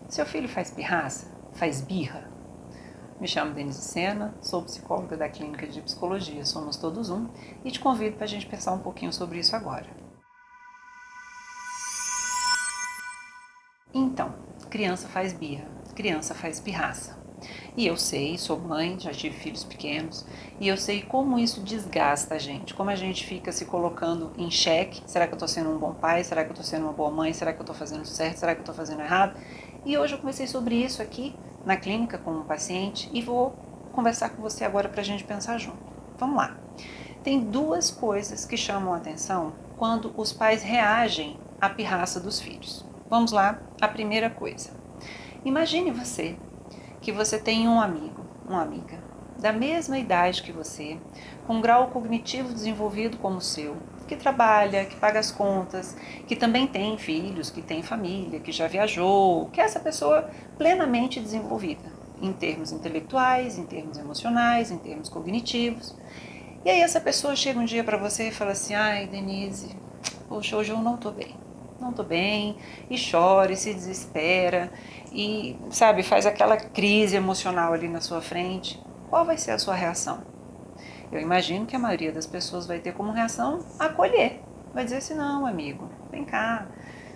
Seu filho faz pirraça? Faz birra? Me chamo Denise Sena, sou psicóloga da Clínica de Psicologia Somos Todos Um e te convido para a gente pensar um pouquinho sobre isso agora. Então, criança faz birra, criança faz pirraça. E eu sei, sou mãe, já tive filhos pequenos, e eu sei como isso desgasta a gente, como a gente fica se colocando em xeque. Será que eu estou sendo um bom pai? Será que eu estou sendo uma boa mãe? Será que eu estou fazendo certo? Será que eu estou fazendo errado? E hoje eu conversei sobre isso aqui na clínica com um paciente e vou conversar com você agora para a gente pensar junto. Vamos lá. Tem duas coisas que chamam a atenção quando os pais reagem à pirraça dos filhos. Vamos lá, a primeira coisa. Imagine que você tem um amigo, uma amiga, da mesma idade que você, com um grau cognitivo desenvolvido como o seu, que trabalha, que paga as contas, que também tem filhos, que tem família, que já viajou, que é essa pessoa plenamente desenvolvida, em termos intelectuais, em termos emocionais, em termos cognitivos. E aí essa pessoa chega um dia para você e fala assim: ai, Denise, poxa, hoje eu não tô bem, e chora, e se desespera, e, sabe, faz aquela crise emocional ali na sua frente. Qual vai ser a sua reação? Eu imagino que a maioria das pessoas vai ter como reação acolher. Vai dizer assim: não, amigo, vem cá,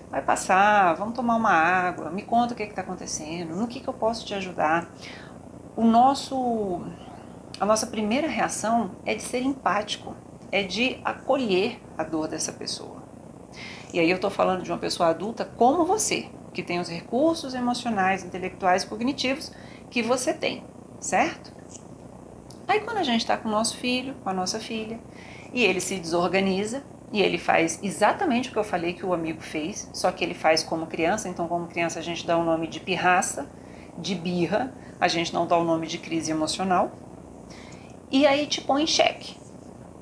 vai passar, vamos tomar uma água, me conta o que está acontecendo, no que eu posso te ajudar. A nossa primeira reação é de ser empático, é de acolher a dor dessa pessoa. E aí eu estou falando de uma pessoa adulta como você, que tem os recursos emocionais, intelectuais e cognitivos que você tem, certo? Aí quando a gente está com o nosso filho, com a nossa filha, e ele se desorganiza, e ele faz exatamente o que eu falei que o amigo fez, só que ele faz como criança, então como criança a gente dá o nome de pirraça, de birra, a gente não dá o nome de crise emocional, e aí te põe em xeque.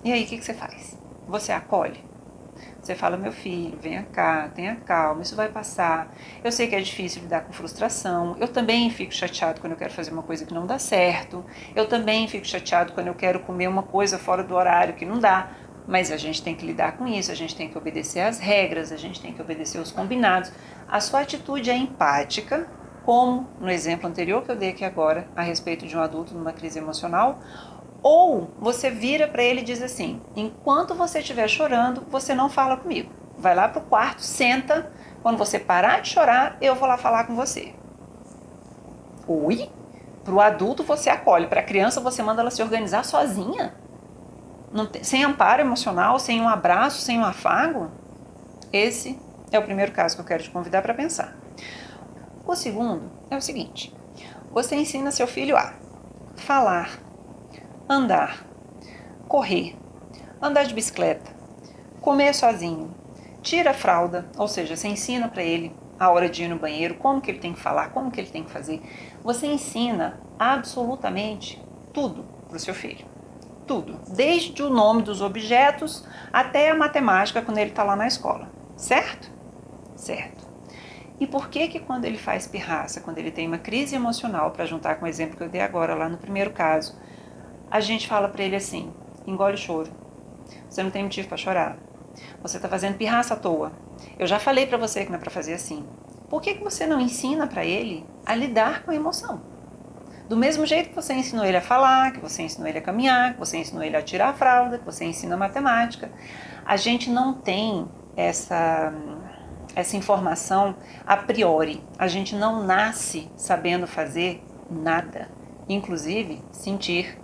E aí o que você faz? Você acolhe? Você fala: meu filho, venha cá, tenha calma, isso vai passar. Eu sei que é difícil lidar com frustração. Eu também fico chateado quando eu quero fazer uma coisa que não dá certo. Eu também fico chateado quando eu quero comer uma coisa fora do horário que não dá. Mas a gente tem que lidar com isso, a gente tem que obedecer às regras, a gente tem que obedecer os combinados. A sua atitude é empática, como no exemplo anterior que eu dei aqui agora, a respeito de um adulto numa crise emocional. Ou você vira para ele e diz assim: enquanto você estiver chorando, você não fala comigo. Vai lá pro quarto, senta. Quando você parar de chorar, eu vou lá falar com você. Oi? Para o adulto você acolhe, para a criança você manda ela se organizar sozinha? Sem amparo emocional, sem um abraço, sem um afago? Esse é o primeiro caso que eu quero te convidar para pensar. O segundo é o seguinte: você ensina seu filho a falar, andar, correr, andar de bicicleta, comer sozinho, tira a fralda, ou seja, você ensina para ele a hora de ir no banheiro, como que ele tem que falar, como que ele tem que fazer. Você ensina absolutamente tudo para o seu filho. Tudo. Desde o nome dos objetos até a matemática quando ele está lá na escola. Certo? Certo. E por que quando ele faz pirraça, quando ele tem uma crise emocional, para juntar com o exemplo que eu dei agora lá no primeiro caso, a gente fala para ele assim: engole o choro. Você não tem motivo para chorar. Você está fazendo pirraça à toa. Eu já falei para você que não é para fazer assim. Por que você não ensina para ele a lidar com a emoção? Do mesmo jeito que você ensinou ele a falar, que você ensinou ele a caminhar, que você ensinou ele a tirar a fralda, que você ensina matemática. A gente não tem essa informação a priori. A gente não nasce sabendo fazer nada, inclusive sentir.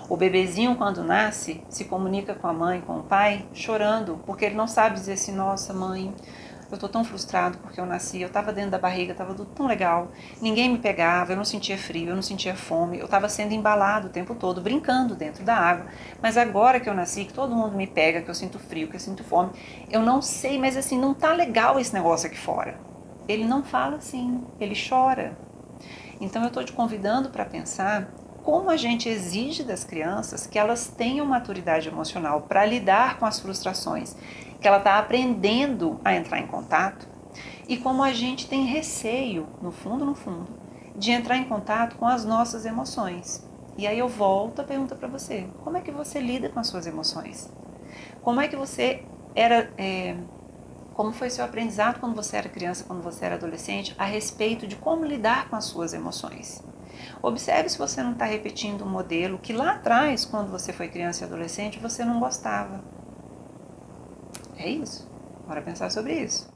O bebezinho, quando nasce, se comunica com a mãe, com o pai, chorando, porque ele não sabe dizer assim: nossa, mãe, eu tô tão frustrado porque eu nasci, eu tava dentro da barriga, tava tudo tão legal, ninguém me pegava, eu não sentia frio, eu não sentia fome, eu tava sendo embalado o tempo todo, brincando dentro da água, mas agora que eu nasci, que todo mundo me pega, que eu sinto frio, que eu sinto fome, eu não sei, mas assim, não tá legal esse negócio aqui fora. Ele não fala assim, ele chora. Então eu tô te convidando para pensar como a gente exige das crianças que elas tenham maturidade emocional para lidar com as frustrações, que ela está aprendendo a entrar em contato, e como a gente tem receio, no fundo, de entrar em contato com as nossas emoções. E aí eu volto a pergunta para você: como é que você lida com as suas emoções? Como é que você era Como foi seu aprendizado quando você era criança, quando você era adolescente, a respeito de como lidar com as suas emoções? Observe se você não está repetindo um modelo que lá atrás, quando você foi criança e adolescente, você não gostava. É isso. Bora pensar sobre isso.